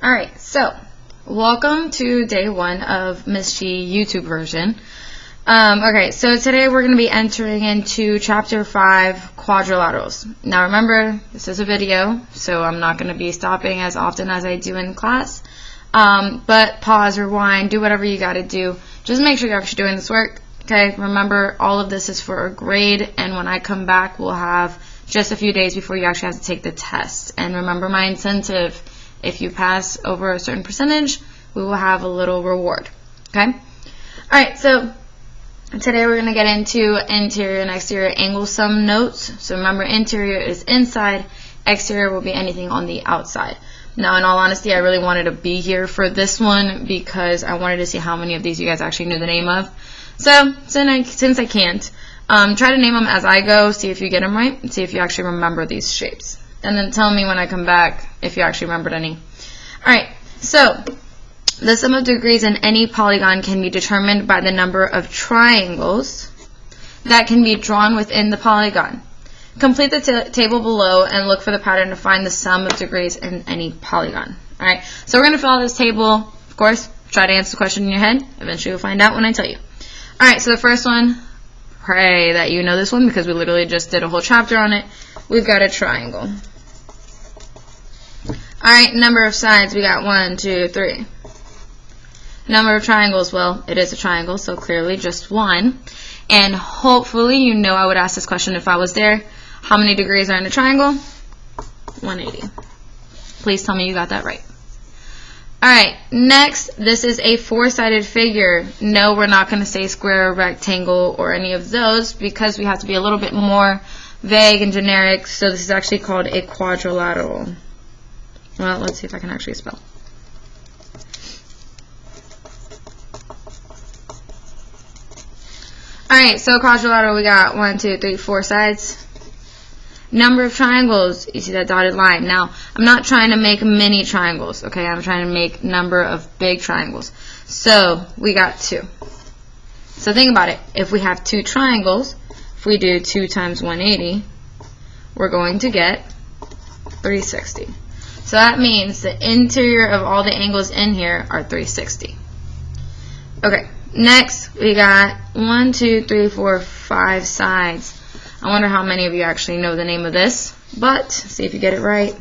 Alright, so welcome to day one of Miss G YouTube version. Okay, so today we're going to be entering into chapter 5, quadrilaterals. Now remember, this is a video, so I'm not going to be stopping as often as I do in class. But pause, rewind, do whatever you got to do. Just make sure you're actually doing this work. Okay, remember all of this is for a grade, and when I come back we'll have just a few days before you actually have to take the test. And remember my incentive. If you pass over a certain percentage, we will have a little reward. Okay? Alright, so today we're going to get into interior and exterior angle sum notes. So remember, interior is inside, exterior will be anything on the outside. Now, in all honesty, I really wanted to be here for this one because I wanted to see how many of these you guys actually knew the name of. So, since I can't, try to name them as I go, see if you get them right, and see if you actually remember these shapes. And then tell me when I come back if you actually remembered any. Alright, so the sum of degrees in any polygon can be determined by the number of triangles that can be drawn within the polygon. Complete the table below and look for the pattern to find the sum of degrees in any polygon. Alright, so we're going to fill out this table. Of course, try to answer the question in your head. Eventually you'll find out when I tell you. Alright, so the first one, pray that you know this one because we literally just did a whole chapter on it. We've got a triangle. Alright, number of sides, we got 1, 2, 3. Number of triangles, well, it is a triangle, so clearly just 1. And hopefully you know I would ask this question if I was there. How many degrees are in a triangle? 180. Please tell me you got that right. Alright, next, this is a four-sided figure. No, we're not going to say square, rectangle, or any of those because we have to be a little bit more vague and generic, so this is actually called a quadrilateral. Well, let's see if I can actually spell. Alright, so quadrilateral, we got 1, 2, 3, 4 sides. Number of triangles, you see that dotted line. Now, I'm not trying to make mini triangles, okay? I'm trying to make number of big triangles. So, we got 2. So think about it. If we have 2 triangles, if we do 2 times 180, we're going to get 360. So that means the interior of all the angles in here are 360. Okay, next we got 1, 2, 3, 4, 5 sides. I wonder how many of you actually know the name of this, but see if you get it right.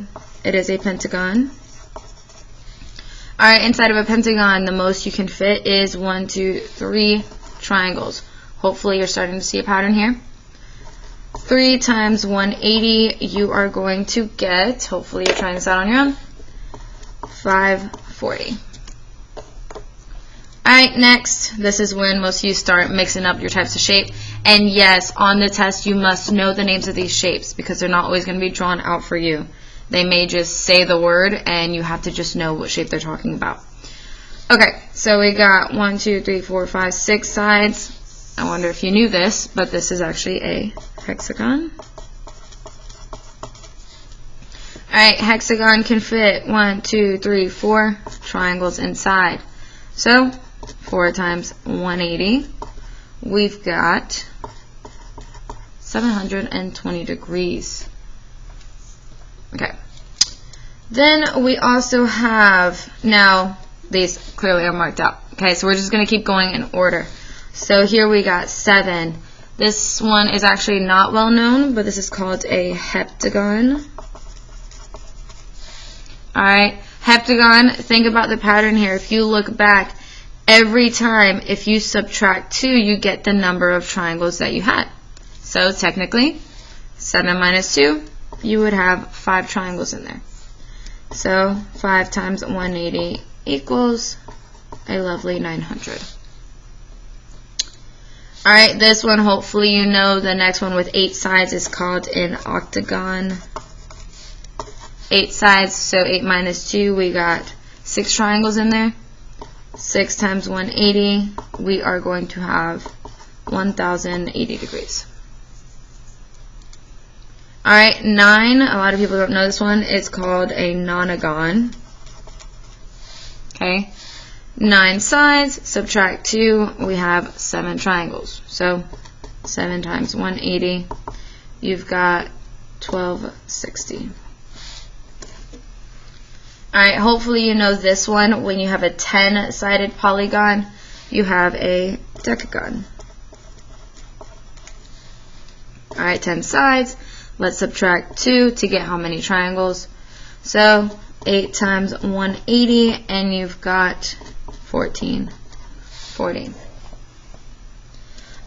It is a pentagon. Alright, inside of a pentagon, the most you can fit is 1, 2, 3 triangles. Hopefully you're starting to see a pattern here. 3 times 180, you are going to get, hopefully you're trying this out on your own, 540. Alright, next, this is when most of you start mixing up your types of shape. And yes, on the test you must know the names of these shapes because they're not always going to be drawn out for you. They may just say the word and you have to just know what shape they're talking about. Okay, so we got 1, 2, 3, 4, 5, 6 sides. I wonder if you knew this, but this is actually a hexagon. Alright, hexagon can fit 1, 2, 3, 4 triangles inside. So, 4 times 180, we've got 720 degrees. Okay. Then we also have, now these clearly are marked out. Okay, so we're just going to keep going in order. So here we got 7. This one is actually not well known, but this is called a heptagon. Alright, heptagon, think about the pattern here. If you look back, every time if you subtract 2, you get the number of triangles that you had. So technically, 7 minus 2, you would have 5 triangles in there. So 5 times 180 equals a lovely 900. Alright, this one, hopefully you know the next one with 8 sides is called an octagon. 8 sides, so 8 minus 2, we got 6 triangles in there. 6 times 180, we are going to have 1080 degrees. Alright, 9, a lot of people don't know this one, it's called a nonagon. Okay. 9 sides, subtract 2, we have 7 triangles. So 7 times 180, you've got 1260. Alright, hopefully you know this one. When you have a 10-sided polygon, you have a decagon. Alright, 10 sides. Let's subtract 2 to get how many triangles. So 8 times 180, and you've got 14. 40.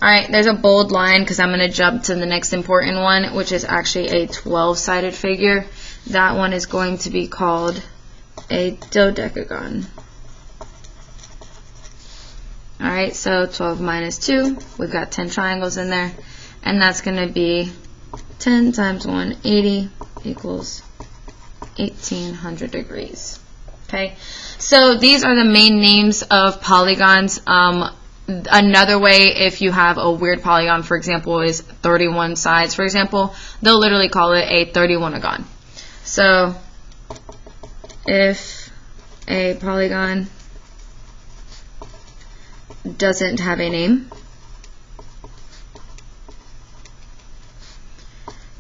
Alright, there's a bold line because I'm going to jump to the next important one, which is actually a 12-sided figure. That one is going to be called a dodecagon. Alright, so 12 minus 2, we've got 10 triangles in there, and that's going to be 10 times 180 equals 1800 degrees. Okay, so these are the main names of polygons. Another way, if you have a weird polygon, for example, is 31 sides, for example, they'll literally call it a 31agon. So if a polygon doesn't have a name,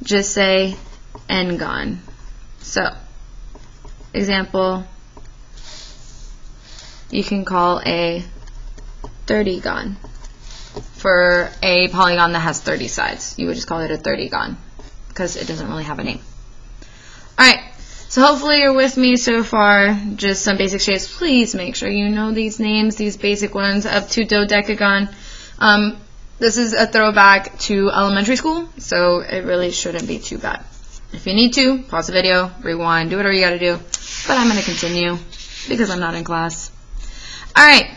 just say n-gon. So, example, you can call a 30gon. For a polygon that has 30 sides, you would just call it a 30gon because it doesn't really have a name. Alright, so hopefully you're with me so far. Just some basic shapes. Please make sure you know these names, these basic ones, up to dodecagon. This is a throwback to elementary school, so it really shouldn't be too bad. If you need to, pause the video, rewind, do whatever you gotta do. But I'm gonna continue because I'm not in class. Alright,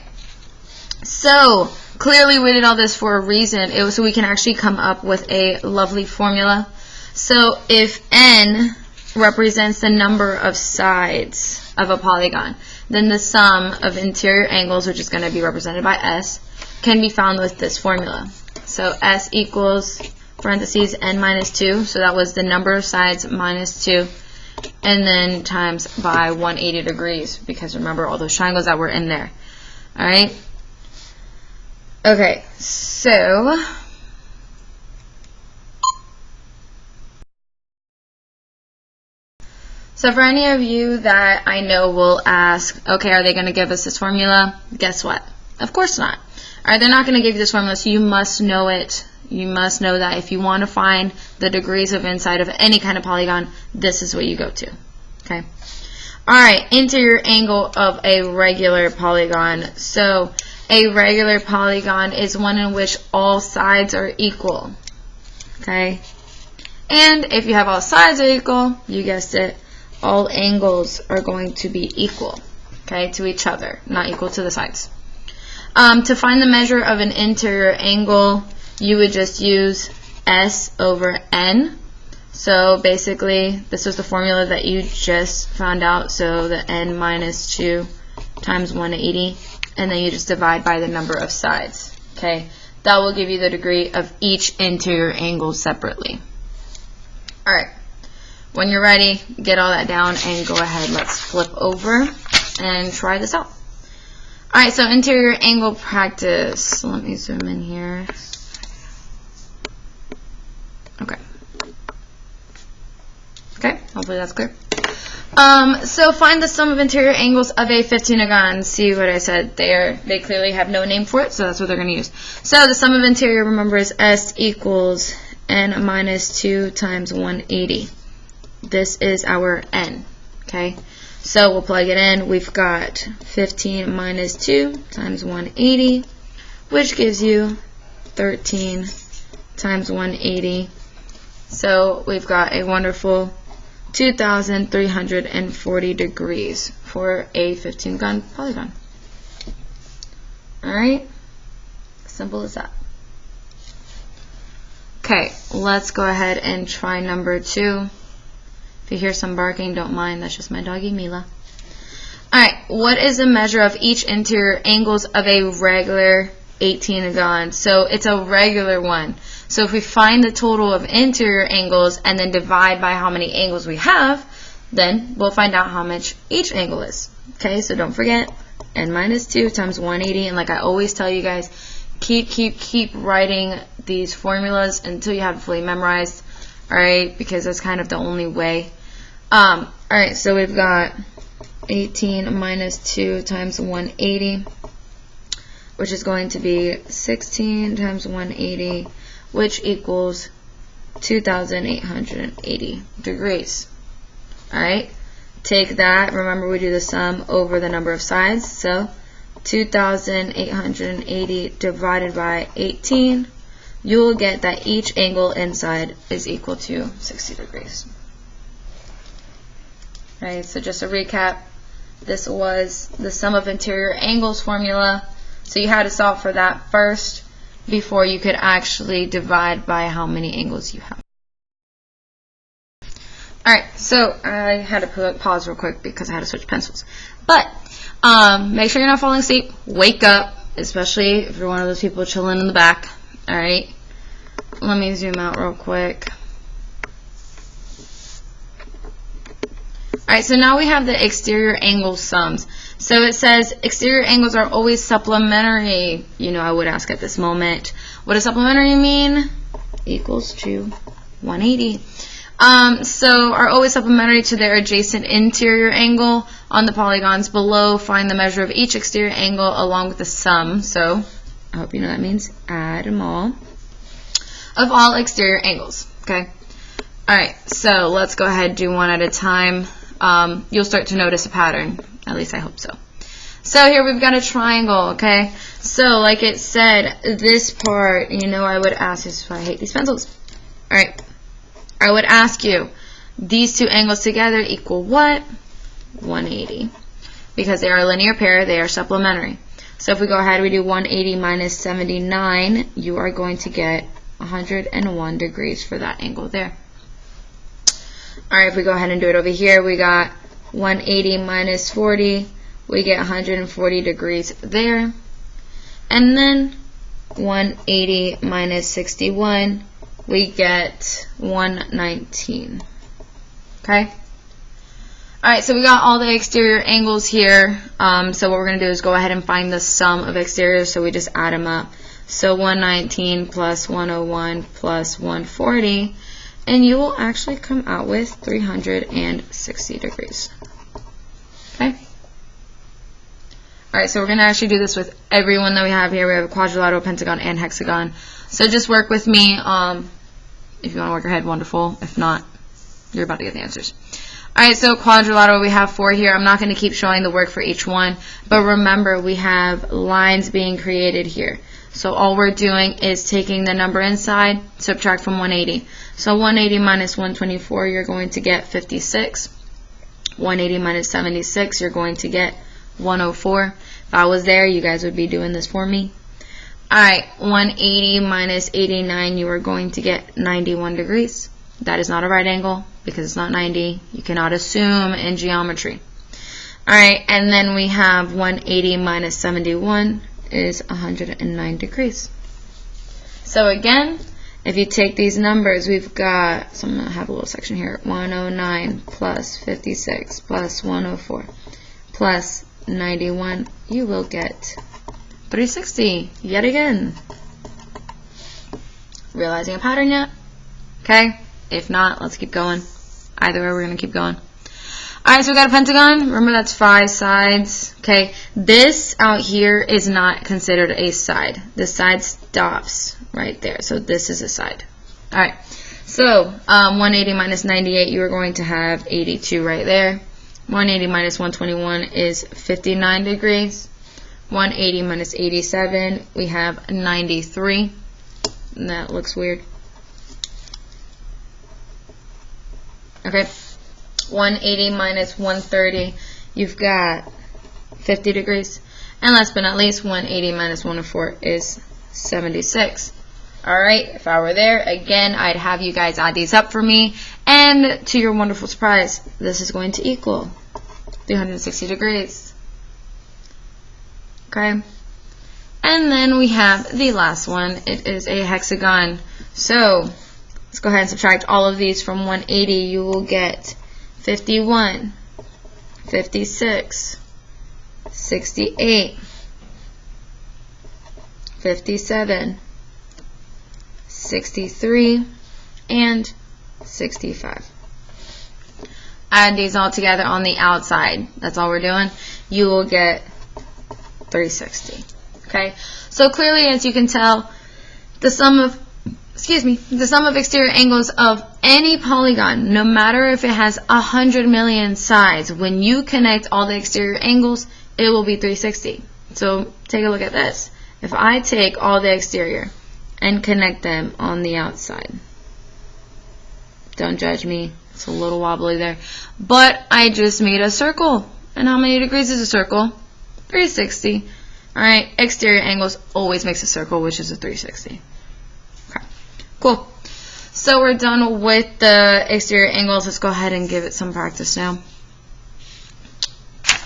so clearly we did all this for a reason. It was so we can actually come up with a lovely formula. So if n represents the number of sides of a polygon, then the sum of interior angles, which is going to be represented by s, can be found with this formula. So s equals, parentheses, n minus 2, so that was the number of sides minus 2, and then times by 180 degrees, because remember all those triangles that were in there. Alright? Okay, so for any of you that I know will ask, okay, are they going to give us this formula? Guess what? Of course not. Alright, they're not going to give you this formula, so you must know it. You must know that if you want to find the degrees of inside of any kind of polygon, this is what you go to. Okay? Alright, interior angle of a regular polygon. So a regular polygon is one in which all sides are equal. Okay? And if you have all sides are equal, you guessed it, all angles are going to be equal, okay, to each other, not equal to the sides. To find the measure of an interior angle, you would just use s over n. So basically, this was the formula that you just found out. So the n minus 2 times 180, and then you just divide by the number of sides. Okay, that will give you the degree of each interior angle separately. All right. When you're ready, get all that down and go ahead. Let's flip over and try this out. Alright, so interior angle practice. Let me zoom in here. Okay. Okay, hopefully that's clear. So find the sum of interior angles of a 15agon. See what I said there? They clearly have no name for it, so that's what they're going to use. So the sum of interior, remember, is s equals n minus 2 times 180. This is our n, okay? So we'll plug it in. We've got 15 minus 2 times 180, which gives you 13 times 180. So we've got a wonderful 2,340 degrees for a 15-gon polygon. Alright? Simple as that. Okay, let's go ahead and try number 2. If you hear some barking, don't mind. That's just my doggy, Mila. Alright, what is the measure of each interior angles of a regular 18agon? So it's a regular one. So if we find the total of interior angles and then divide by how many angles we have, then we'll find out how much each angle is. Okay, so don't forget, n minus 2 times 180. And like I always tell you guys, keep writing these formulas until you have it fully memorized. Alright, because that's kind of the only way. Alright, so we've got 18 minus 2 times 180, which is going to be 16 times 180, which equals 2,880 degrees. Alright, take that, remember we do the sum over the number of sides, so 2,880 divided by 18, you will get that each angle inside is equal to 60 degrees. Alright, so just a recap, this was the sum of interior angles formula, so you had to solve for that first before you could actually divide by how many angles you have. Alright, so I had to pause real quick because I had to switch pencils. But make sure you're not falling asleep. Wake up, especially if you're one of those people chilling in the back. Alright, let me zoom out real quick. Alright, so now we have the exterior angle sums. So it says exterior angles are always supplementary. You know, I would ask at this moment, what does supplementary mean? Equals to 180. So are always supplementary to their adjacent interior angle. On the polygons below, find the measure of each exterior angle along with the sum. So I hope you know that means add them all of all exterior angles. Okay. Alright, so let's go ahead and do one at a time. You'll start to notice a pattern. At least I hope so. So here we've got a triangle, okay? So like it said, this part, you know, I would ask, this is why I hate these pencils. Alright, I would ask you, these two angles together equal what? 180. Because they are a linear pair, they are supplementary. So if we go ahead and we do 180 minus 79, you are going to get 101 degrees for that angle there. Alright, if we go ahead and do it over here, we got 180 minus 40, we get 140 degrees there. And then 180 minus 61, we get 119. Okay? Alright, so we got all the exterior angles here. So what we're going to do is go ahead and find the sum of exteriors, so we just add them up. So 119 plus 101 plus 140, and you will actually come out with 360 degrees. Okay? Alright, so we're going to actually do this with every one that we have here. We have a quadrilateral, pentagon, and hexagon. So just work with me. If you want to work your head, wonderful. If not, you're about to get the answers. Alright, so quadrilateral, we have 4 here. I'm not going to keep showing the work for each one, but remember we have lines being created here. So all we're doing is taking the number inside, subtract from 180. So 180 minus 124, you're going to get 56. 180 minus 76, you're going to get 104. If I was there, you guys would be doing this for me. Alright, 180 minus 89, you are going to get 91 degrees. That is not a right angle because it's not 90. You cannot assume in geometry. Alright, and then we have 180 minus 71 is 109 degrees. So again, if you take these numbers, we've got, so I'm going to have a little section here, 109 plus 56 plus 104 plus 91, you will get 360 yet again. Realizing a pattern yet? Okay, if not, let's keep going. Either way, we're going to keep going. Alright, so we got a pentagon. Remember, that's 5 sides. Okay, this out here is not considered a side. The side stops right there. So this is a side. Alright, so 180 minus 98, you are going to have 82 right there. 180 minus 121 is 59 degrees. 180 minus 87, we have 93. And that looks weird. Okay. 180 minus 130, you've got 50 degrees. And last but not least, 180 minus 104 is 76. Alright, if I were there, again, I'd have you guys add these up for me. And to your wonderful surprise, this is going to equal 360 degrees. Okay. And then we have the last one. It is a hexagon. So, let's go ahead and subtract all of these from 180. You will get 51, 56, 68, 57, 63, and 65. add these all together on the outside, that's all we're doing, you will get 360. Okay, so clearly, as you can tell, the sum of exterior angles of any polygon, no matter if it has 100 million sides, when you connect all the exterior angles, it will be 360. So take a look at this. If I take all the exterior and connect them on the outside, don't judge me, it's a little wobbly there, but I just made a circle. And how many degrees is a circle? 360. Alright, exterior angles always makes a circle, which is a 360. Okay, cool. So we're done with the exterior angles. Let's go ahead and give it some practice now.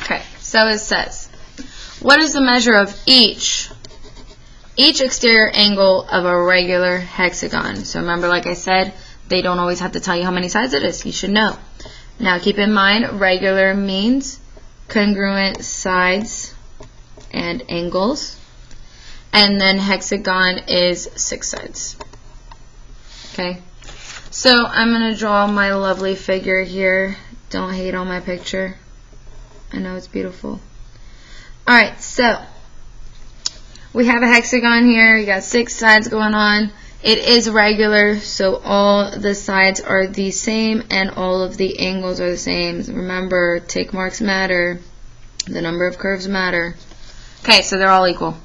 Okay, so it says, what is the measure of each exterior angle of a regular hexagon? So remember, like I said, they don't always have to tell you how many sides it is. You should know. Now keep in mind, regular means congruent sides and angles. And then hexagon is 6 sides. Okay. So I'm going to draw my lovely figure here. Don't hate on my picture. I know it's beautiful. Alright, so we have a hexagon here. You got 6 sides going on. It is regular, so all the sides are the same and all of the angles are the same. Remember, tick marks matter. The number of curves matter. Okay, so they're all equal.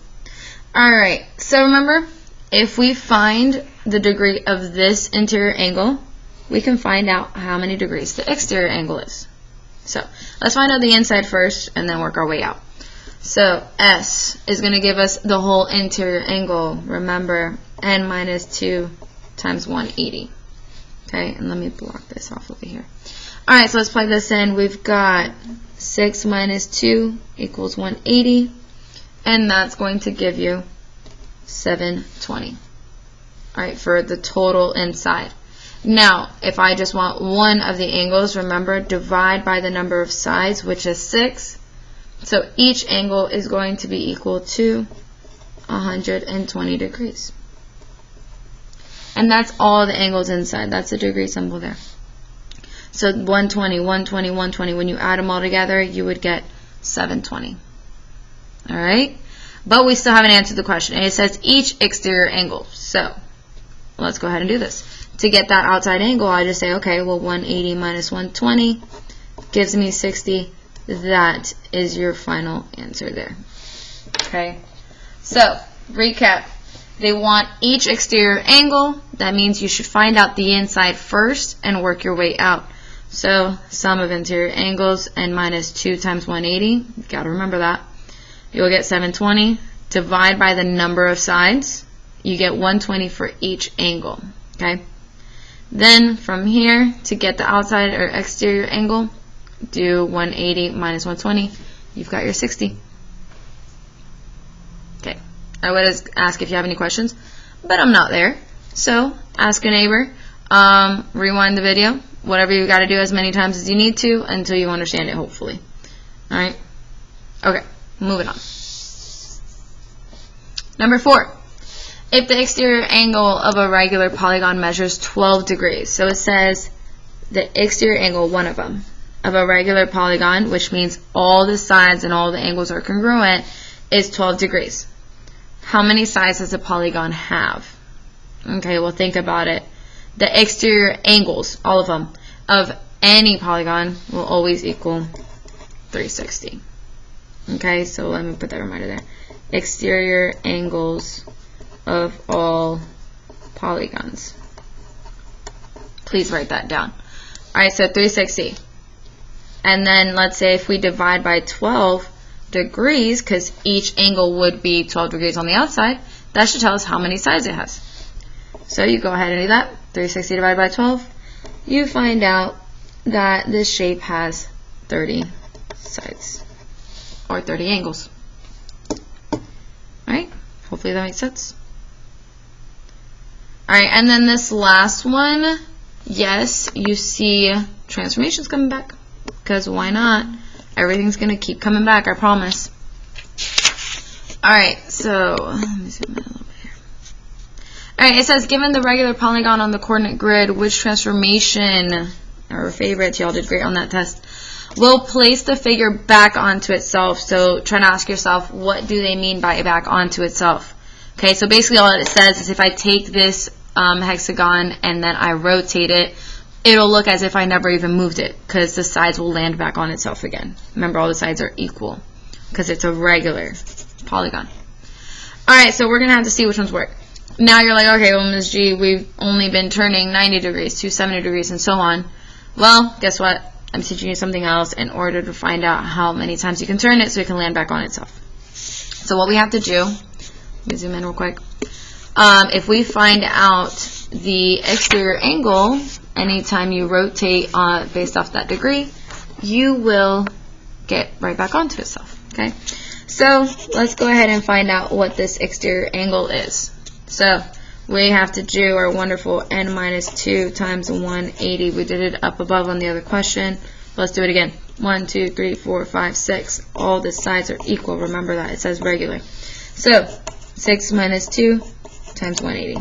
Alright, so remember, if we find the degree of this interior angle, we can find out how many degrees the exterior angle is. So let's find out the inside first and then work our way out. So S is going to give us the whole interior angle. Remember, n minus 2 times 180. Okay, and let me block this off over here. Alright, so let's plug this in. We've got 6 minus 2 equals 180. And that's going to give you 720. Alright, for the total inside. Now, if I just want one of the angles, remember, divide by the number of sides, which is 6. So each angle is going to be equal to 120 degrees. And that's all the angles inside. That's the degree symbol there. So 120, 120, 120. When you add them all together, you would get 720. Alright? But we still haven't answered the question. And it says each exterior angle. So let's go ahead and do this. To get that outside angle, I just say, okay, well, 180 minus 120 gives me 60. That is your final answer there. Okay? So, recap. They want each exterior angle. That means you should find out the inside first and work your way out. So, sum of interior angles, n minus 2 times 180. You got to remember that. You'll get 720. Divide by the number of sides. You get 120 for each angle. Okay? Then, from here, to get the outside or exterior angle, do 180 minus 120. You've got your 60. Okay. I would ask if you have any questions, but I'm not there. So, ask a neighbor. Rewind the video. Whatever you got to do as many times as you need to until you understand it, hopefully. Alright? Okay. Moving on. Number 4. If the exterior angle of a regular polygon measures 12 degrees, so it says the exterior angle, one of them, of a regular polygon, which means all the sides and all the angles are congruent, is 12 degrees. How many sides does a polygon have? Okay, well, think about it. The exterior angles, all of them, of any polygon will always equal 360. Okay, so let me put that reminder there. Exterior angles of all polygons. Please write that down. Alright, so 360. And then let's say if we divide by 12 degrees, because each angle would be 12 degrees on the outside, that should tell us how many sides it has. So you go ahead and do that. 360 divided by 12. You find out that this shape has 30 sides. Or 30 angles. Alright, hopefully that makes sense. Alright, and then this last one, yes, you see transformations coming back. Because why not? Everything's going to keep coming back, I promise. Alright, so let me zoom in a little bit here. Alright, it says, given the regular polygon on the coordinate grid, which transformation, our favorites. Y'all did great on that test. Will place the figure back onto itself. So try to ask yourself, what do they mean by back onto itself? Okay, so basically all it says is if I take this hexagon and then I rotate it, it'll look as if I never even moved it, because the sides will land back on itself again. Remember, all the sides are equal because it's a regular polygon. Alright, so we're going to have to see which ones work. Now you're like, okay, well, Ms. G, we've only been turning 90 degrees, 270 degrees, and so on. Well, guess what? I'm teaching you something else in order to find out how many times you can turn it so it can land back on itself. So what we have to do, let me zoom in real quick. If we find out the exterior angle, anytime you rotate based off that degree, you will get right back onto itself. Okay, so let's go ahead and find out what this exterior angle is. So we have to do our wonderful n minus 2 times 180. We did it up above on the other question. Let's do it again. 1, 2, 3, 4, 5, 6. All the sides are equal. Remember that. It says regular. So 6 minus 2 times 180.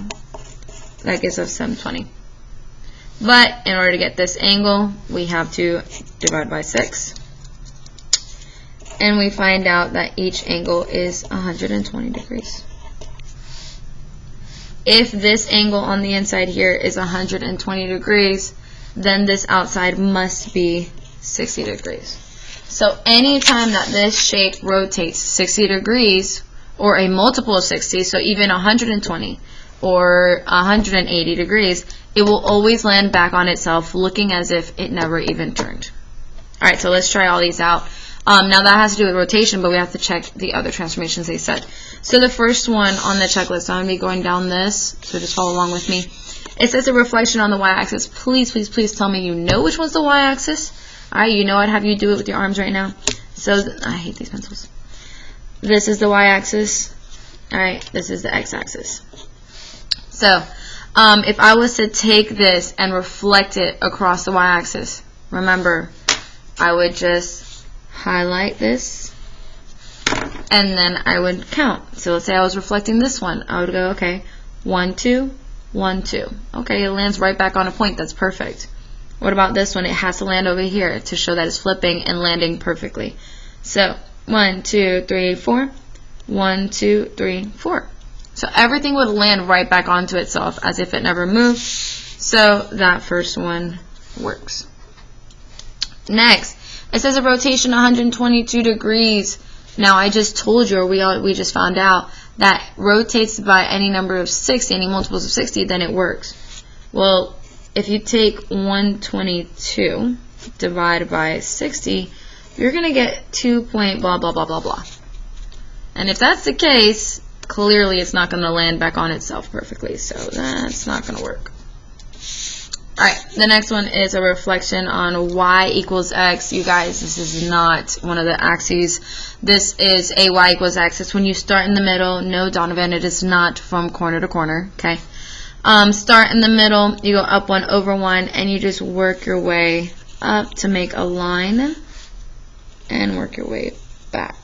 That gives us 720. But in order to get this angle, we have to divide by 6. And we find out that each angle is 120 degrees. If this angle on the inside here is 120 degrees, then this outside must be 60 degrees. So anytime that this shape rotates 60 degrees, or a multiple of 60, so even 120 or 180 degrees, it will always land back on itself looking as if it never even turned. Alright, so let's try all these out. Now that has to do with rotation, but we have to check the other transformations they said. So the first one on the checklist, I'm going to be going down this, so just follow along with me. It says a reflection on the y-axis. Please, please, please tell me you know which one's the y-axis. Alright, you know I'd have you do it with your arms right now. So, I hate these pencils. This is the y-axis. Alright, this is the x-axis. So, if I was to take this and reflect it across the y-axis, remember, I would just highlight this, and then I would count. So let's say I was reflecting this one. I would go, okay, 1, 2, 1, 2. Okay, it lands right back on a point. That's perfect. What about this one? It has to land over here to show that it's flipping and landing perfectly. So 1, 2, 3, 4. 1, 2, 3, 4. So everything would land right back onto itself as if it never moved. So that first one works. Next, it says a rotation 122 degrees. Now I just told you, or we just found out, that rotates by any number of 60, any multiples of 60, then it works. Well, if you take 122 divided by 60, you're going to get 2 point blah, blah, blah, blah, blah. And if that's the case, clearly it's not going to land back on itself perfectly, so that's not going to work. Alright, the next one is a reflection on y equals x. You guys, this is not one of the axes. This is a y equals x. It's when you start in the middle. No, Donovan, it is not from corner to corner. Okay. Start in the middle, you go up 1 over 1, and you just work your way up to make a line, and work your way back.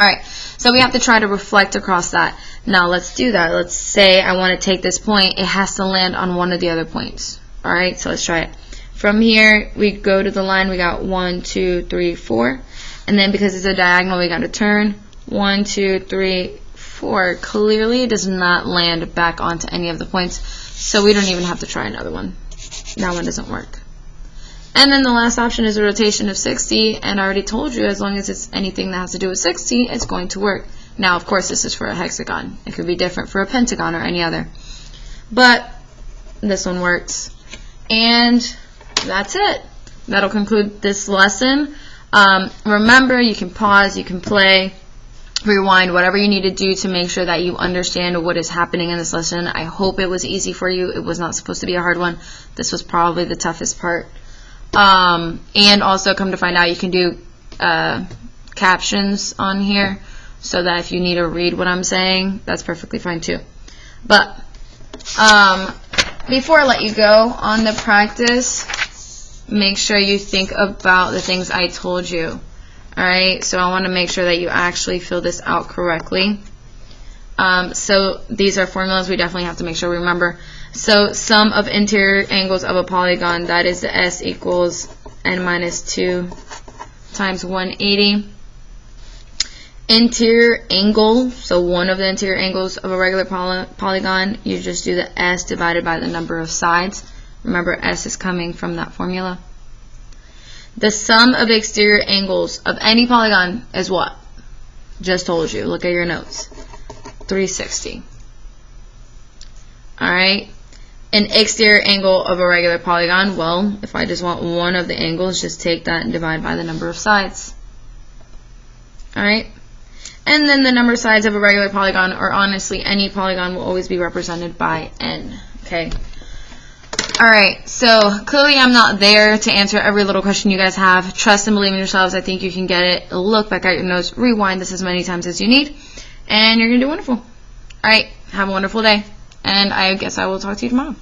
Alright, so we have to try to reflect across that. Now let's do that. Let's say I want to take this point. It has to land on one of the other points. Alright, so let's try it. From here, we go to the line. We got 1, 2, 3, 4. And then because it's a diagonal, we got to turn. 1, 2, 3, 4. Clearly, it does not land back onto any of the points. So we don't even have to try another one. That one doesn't work. And then the last option is a rotation of 60, and I already told you as long as it's anything that has to do with 60, it's going to work. Now, of course, this is for a hexagon. It could be different for a pentagon or any other. But this one works. And that's it. That'll conclude this lesson. Remember, you can pause, you can play, rewind, whatever you need to do to make sure that you understand what is happening in this lesson. I hope it was easy for you. It was not supposed to be a hard one. This was probably the toughest part. And also, come to find out, you can do captions on here so that if you need to read what I'm saying, that's perfectly fine too. But before I let you go on the practice, make sure you think about the things I told you. Alright, so I want to make sure that you actually fill this out correctly. So these are formulas we definitely have to make sure we remember. So sum of interior angles of a polygon, that is the S equals n minus 2 times 180. Interior angle, so one of the interior angles of a regular polygon, you just do the S divided by the number of sides. Remember, S is coming from that formula. The sum of exterior angles of any polygon is what? Just told you. Look at your notes. 360. Alright. An exterior angle of a regular polygon, well, if I just want one of the angles, just take that and divide by the number of sides. Alright. And then the number of sides of a regular polygon, or honestly any polygon, will always be represented by n. Okay. Alright, so clearly I'm not there to answer every little question you guys have. Trust and believe in yourselves. I think you can get it. Look back at your notes. Rewind this as many times as you need. And you're going to do wonderful. Alright, have a wonderful day. And I guess I will talk to you tomorrow.